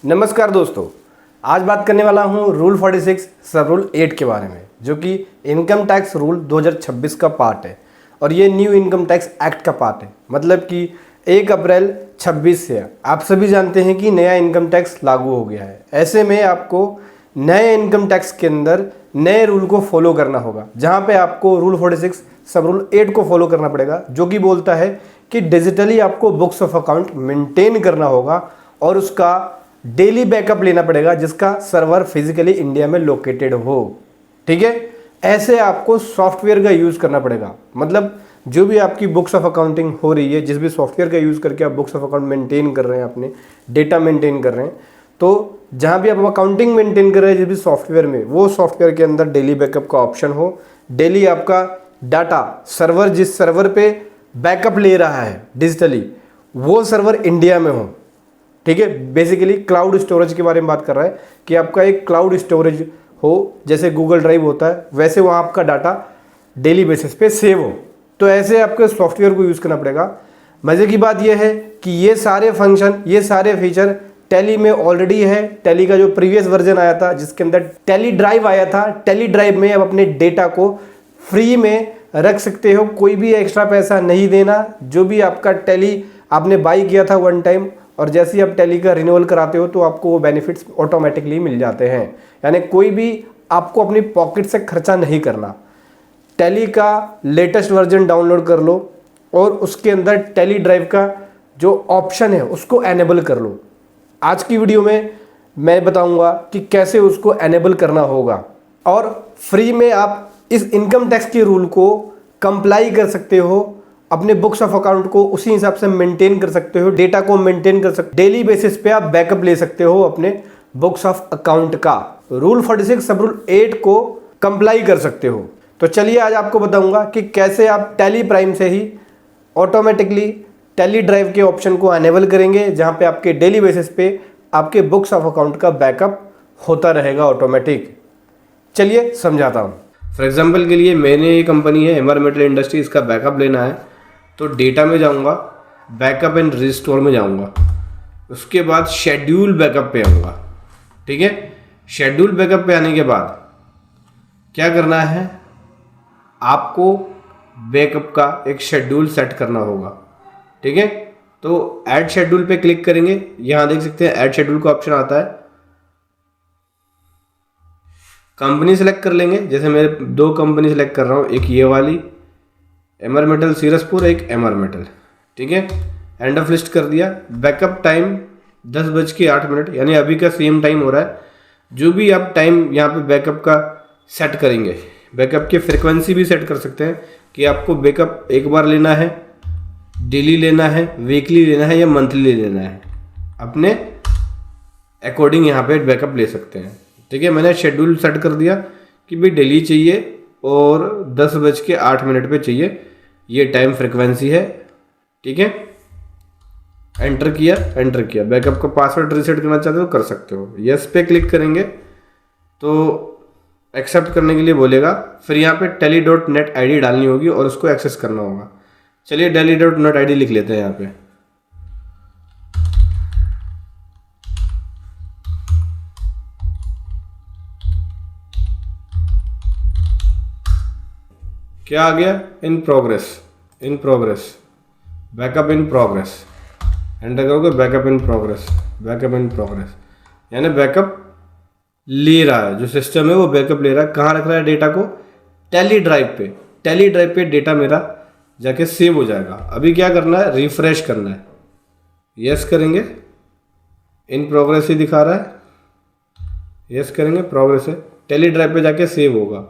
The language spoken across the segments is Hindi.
नमस्कार दोस्तों, आज बात करने वाला हूँ रूल 46 सब रूल 8 के बारे में, जो कि इनकम टैक्स रूल 2026 का पार्ट है और ये न्यू इनकम टैक्स एक्ट का पार्ट है। मतलब कि 1 अप्रैल 26 से आप सभी जानते हैं कि नया इनकम टैक्स लागू हो गया है। ऐसे में आपको नए इनकम टैक्स के अंदर नए रूल को फॉलो करना होगा, जहाँ पे आपको रूल 46 सब रूल 8 को फॉलो करना पड़ेगा, जो कि बोलता है कि डिजिटली आपको बुक्स ऑफ अकाउंट मेंटेन करना होगा और उसका डेली बैकअप लेना पड़ेगा, जिसका सर्वर फिजिकली इंडिया में लोकेटेड हो। ठीक है, ऐसे आपको सॉफ्टवेयर का यूज़ करना पड़ेगा। मतलब जो भी आपकी बुक्स ऑफ अकाउंटिंग हो रही है, जिस भी सॉफ्टवेयर का यूज़ करके आप बुक्स ऑफ अकाउंट मेंटेन कर रहे हैं, अपने डेटा मेंटेन कर रहे हैं, तो जहाँ भी आप अकाउंटिंग मेंटेन कर रहे हैं जिस भी सॉफ्टवेयर में, वो सॉफ्टवेयर के अंदर डेली बैकअप का ऑप्शन हो। डेली आपका डाटा सर्वर, जिस सर्वर पे बैकअप ले रहा है डिजिटली, वो सर्वर इंडिया में हो। ठीक है, बेसिकली क्लाउड स्टोरेज के बारे में बात कर रहा है कि आपका एक क्लाउड स्टोरेज हो, जैसे गूगल ड्राइव होता है, वैसे वहाँ आपका डाटा डेली बेसिस पे सेव हो। तो ऐसे आपके सॉफ्टवेयर को यूज़ करना पड़ेगा। मज़े की बात यह है कि ये सारे फंक्शन, ये सारे फीचर टैली में ऑलरेडी है। टैली का जो प्रीवियस वर्जन आया था, जिसके अंदर टैली ड्राइव आया था, टैली ड्राइव में अब अपने डेटा को फ्री में रख सकते हो, कोई भी एक्स्ट्रा पैसा नहीं देना। जो भी आपका टैली आपने बाई किया था वन टाइम, और जैसे ही आप टैली का रिन्यूअल कराते हो तो आपको वो बेनिफिट्स ऑटोमेटिकली मिल जाते हैं। यानी कोई भी आपको अपनी पॉकेट से खर्चा नहीं करना। टैली का लेटेस्ट वर्जन डाउनलोड कर लो और उसके अंदर टैली ड्राइव का जो ऑप्शन है उसको एनेबल कर लो। आज की वीडियो में मैं बताऊंगा कि कैसे उसको एनेबल करना होगा, और फ्री में आप इस इनकम टैक्स के रूल को कंप्लाई कर सकते हो। अपने बुक्स ऑफ अकाउंट को उसी हिसाब से मेंटेन कर सकते हो, डेटा को मेंटेन कर सकते हो। डेली बेसिस पे आप बैकअप ले सकते हो अपने बुक्स ऑफ अकाउंट का। रूल 46 सब रूल 8 को कंप्लाई कर सकते हो। तो चलिए आज आपको बताऊंगा कि कैसे आप टैली प्राइम से ही ऑटोमेटिकली टैली ड्राइव के ऑप्शन को एनेबल करेंगे, जहां पे आपके डेली बेसिस पे आपके बुक्स ऑफ अकाउंट का बैकअप होता रहेगा ऑटोमेटिक। चलिए समझाता हूँ। फॉर एग्जाम्पल के लिए मैंने ये कंपनी है एनवायरमेंटल इंडस्ट्री, इसका बैकअप लेना है तो डेटा में जाऊंगा, बैकअप एंड रिस्टोर में जाऊंगा, उसके बाद शेड्यूल बैकअप पे आऊंगा। ठीक है, शेड्यूल बैकअप पे आने के बाद क्या करना है, आपको बैकअप का एक शेड्यूल सेट करना होगा। ठीक है, तो ऐड शेड्यूल पे क्लिक करेंगे। यहां देख सकते हैं ऐड शेड्यूल का ऑप्शन आता है। कंपनी सेलेक्ट कर लेंगे, जैसे मैं 2 कंपनी सेलेक्ट कर रहा हूँ, एक ये वाली एमआर सीरसपुर, एक एमआर। ठीक है, एंड ऑफ लिस्ट कर दिया। बैकअप टाइम 10:08, यानी अभी का सेम टाइम हो रहा है। जो भी आप टाइम यहाँ पे बैकअप का सेट करेंगे, बैकअप की फ्रिक्वेंसी भी सेट कर सकते हैं कि आपको बैकअप एक बार लेना है, डेली लेना है, वीकली लेना है या मंथली लेना है। अपने अकॉर्डिंग यहाँ पे बैकअप ले सकते हैं। ठीक है, मैंने शेड्यूल सेट कर दिया कि भाई डेली चाहिए और 10:08 पे चाहिए, ये टाइम फ्रिक्वेंसी है। ठीक है, एंटर किया। बैकअप का पासवर्ड रीसेट करना चाहते हो कर सकते हो। यस पे क्लिक करेंगे तो एक्सेप्ट करने के लिए बोलेगा। फिर यहाँ पे tally.net ID डालनी होगी और उसको एक्सेस करना होगा। चलिए tally.net ID लिख लेते हैं यहाँ पे। क्या आ गया, in progress, backup in progress. Enter करोगे, बैकअप इन प्रोग्रेस, यानी बैकअप ले रहा है। जो सिस्टम है वो बैकअप ले रहा है। कहाँ रख रहा है डेटा को, टैली ड्राइव पे डेटा मेरा जाके सेव हो जाएगा। अभी क्या करना है, रिफ्रेश करना है। यस करेंगे, इन प्रोग्रेस ही दिखा रहा है। यस करेंगे, प्रोग्रेस है, टैली ड्राइव पे जाके सेव होगा।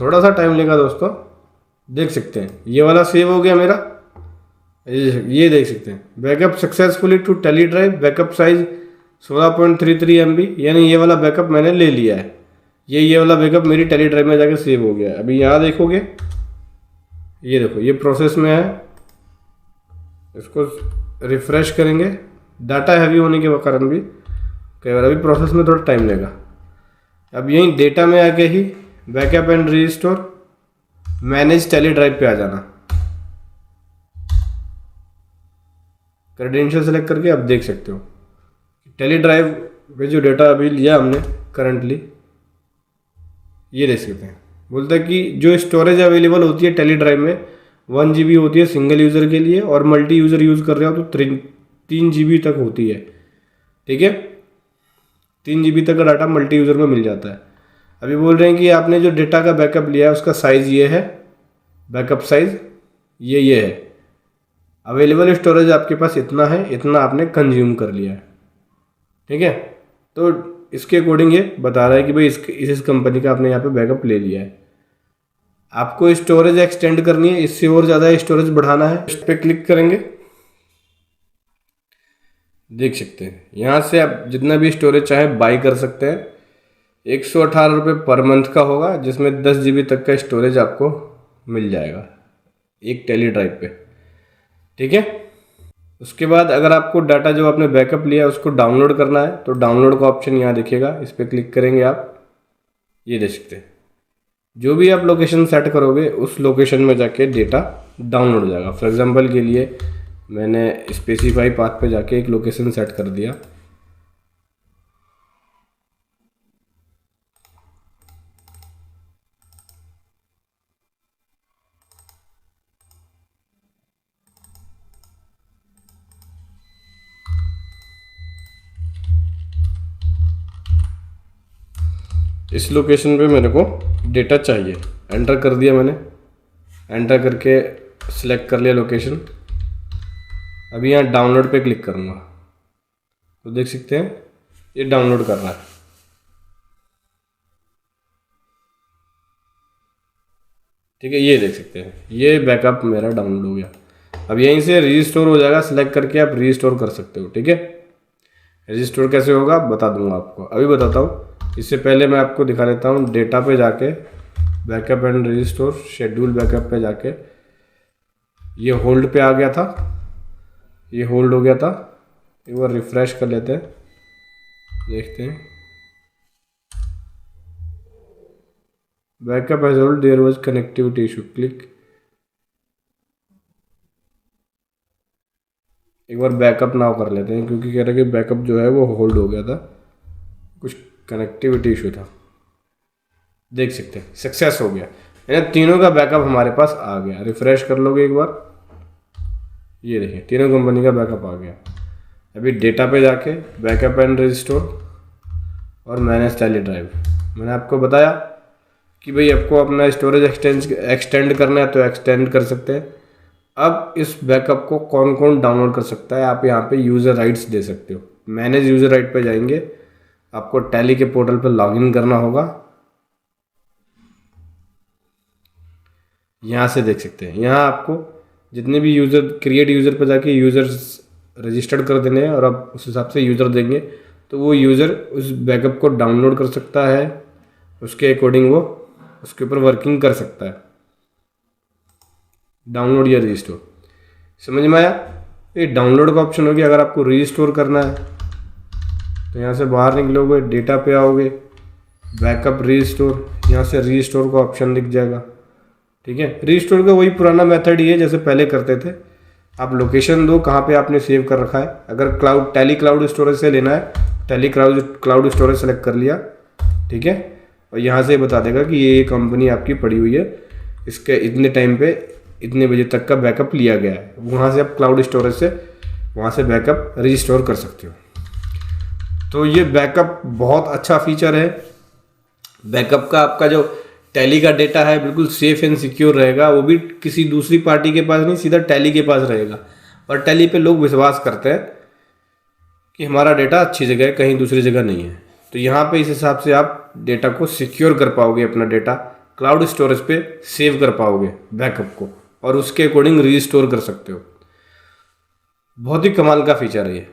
थोड़ा सा टाइम लेगा दोस्तों, देख सकते हैं ये वाला सेव हो गया मेरा। ये देख सकते हैं backup successfully to Tally drive, backup size 16.33 MB, यानी ये वाला बैकअप मैंने ले लिया है। ये वाला बैकअप मेरी टैली ड्राइव में जाके सेव हो गया है। अभी यहाँ देखोगे, ये देखो ये प्रोसेस में है। इसको रिफ्रेश करेंगे, डाटा हैवी होने के कारण भी कई बार अभी प्रोसेस में थोड़ा टाइम लगेगा। अब यहीं डेटा में आके ही backup and restore manage tally drive पे आ जाना। क्रेडेंशियल सेलेक्ट करके आप देख सकते हो टेली ड्राइव पे जो डेटा अभी लिया हमने करंटली, ये देख सकते हैं। बोलता है कि जो स्टोरेज अवेलेबल होती है टेली ड्राइव में 1 GB होती है सिंगल यूज़र के लिए, और मल्टी यूज़र यूज़ कर रहे हो तो 3 GB तक होती है। ठीक है, 3 GB तक का डाटा मल्टी यूज़र में मिल जाता है। अभी बोल रहे हैं कि आपने जो डेटा का बैकअप लिया है उसका साइज़ ये है, बैकअप साइज़ ये है, अवेलेबल स्टोरेज आपके पास इतना है, इतना आपने कंज्यूम कर लिया है। ठीक है, तो इसके अकॉर्डिंग ये बता रहा है कि भाई इस कंपनी का आपने यहाँ पे बैकअप ले लिया है। आपको स्टोरेज एक्सटेंड करनी है, इससे और ज़्यादा स्टोरेज बढ़ाना है, इस पर क्लिक करेंगे। देख सकते हैं यहाँ से आप जितना भी स्टोरेज चाहे बाई कर सकते हैं। 118 रुपये पर मंथ का होगा, जिसमें 10 GB तक का स्टोरेज आपको मिल जाएगा एक टेली ड्राइव पे। ठीक है, उसके बाद अगर आपको डाटा जो आपने बैकअप लिया है उसको डाउनलोड करना है तो डाउनलोड का ऑप्शन यहाँ दिखेगा, इस पर क्लिक करेंगे आप। ये देख सकते हैं जो भी आप लोकेशन सेट करोगे उस लोकेशन में जाके डेटा डाउनलोड हो जाएगा। फॉर एग्जांपल के लिए मैंने स्पेसिफाई पाथ पे जाके एक लोकेशन सेट कर दिया। इस लोकेशन पे मेरे को डेटा चाहिए, एंटर कर दिया मैंने, एंटर करके सिलेक्ट कर लिया लोकेशन। अभी यहाँ डाउनलोड पे क्लिक करूँगा तो देख सकते हैं ये डाउनलोड कर रहा है। ठीक है, ये देख सकते हैं ये बैकअप मेरा डाउनलोड हो गया। अब यहीं से रीस्टोर हो जाएगा, सिलेक्ट करके आप रीस्टोर कर सकते हो। ठीक है, रीस्टोर कैसे होगा बता दूंगा आपको, अभी बताता हूँ। इससे पहले मैं आपको दिखा देता हूँ डेटा पे जाके backup and restore schedule backup पे जाके, ये होल्ड पे आ गया था, ये होल्ड हो गया था। एक बार रिफ्रेश कर लेते हैं, देखते हैं। Backup has hold, there was connectivity issue, click. एक बार बैकअप नाउ कर लेते हैं क्योंकि कह रहे हैं कि बैकअप जो है वो होल्ड हो गया था, कुछ कनेक्टिविटी इशू था। देख सकते हैं सक्सेस हो गया, यानी तीनों का बैकअप हमारे पास आ गया। रिफ्रेश कर लोगे एक बार, ये देखिए तीनों कंपनी का बैकअप आ गया। अभी डेटा पे जाके बैकअप एंड रिस्टोर और मैनेज टेली ड्राइव, मैंने आपको बताया कि भाई आपको अपना स्टोरेज एक्सटेंड करना है तो एक्सटेंड कर सकते हैं। अब इस बैकअप को कौन कौन डाउनलोड कर सकता है, आप यहाँ पे यूज़र राइट्स दे सकते हो। मैनेज यूज़र राइट पे जाएंगे, आपको टैली के पोर्टल पर लॉगिन करना होगा। यहाँ से देख सकते हैं, यहाँ आपको जितने भी यूज़र क्रिएट यूज़र पर जाके यूज़र्स रजिस्टर्ड कर देने हैं और आप उस हिसाब से यूज़र देंगे तो वो यूज़र उस बैकअप को डाउनलोड कर सकता है, उसके अकॉर्डिंग वो उसके ऊपर वर्किंग कर सकता है। डाउनलोड या रीस्टोर, समझ में आया? ये डाउनलोड का ऑप्शन हो गया। अगर आपको रीस्टोर करना है तो यहाँ से बाहर निकलोगे, डेटा पे आओगे, बैकअप रीस्टोर, यहाँ से रीस्टोर का ऑप्शन दिख जाएगा। ठीक है, रीस्टोर का वही पुराना मेथड ही है जैसे पहले करते थे। आप लोकेशन दो कहाँ पे आपने सेव कर रखा है। अगर क्लाउड टैली क्लाउड स्टोरेज से लेना है, टैली क्लाउड स्टोरेज सेलेक्ट कर लिया। ठीक है, और यहाँ से बता देगा कि ये कंपनी आपकी पड़ी हुई है, इसके इतने टाइम पे इतने बजे तक का बैकअप लिया गया है। वहाँ से आप क्लाउड स्टोरेज से वहाँ से बैकअप रिस्टोर कर सकते हो। तो ये बैकअप बहुत अच्छा फीचर है। बैकअप का आपका जो टैली का डेटा है बिल्कुल सेफ एंड सिक्योर रहेगा, वो भी किसी दूसरी पार्टी के पास नहीं, सीधा टैली के पास रहेगा। और टैली पे लोग विश्वास करते हैं कि हमारा डेटा अच्छी जगह है, कहीं दूसरी जगह नहीं है। तो यहाँ पे इस हिसाब से आप डेटा को सिक्योर कर पाओगे, अपना डेटा क्लाउड स्टोरेज पे सेव कर पाओगे बैकअप को, और उसके अकॉर्डिंग रीस्टोर कर सकते हो। बहुत ही कमाल का फीचर है ये।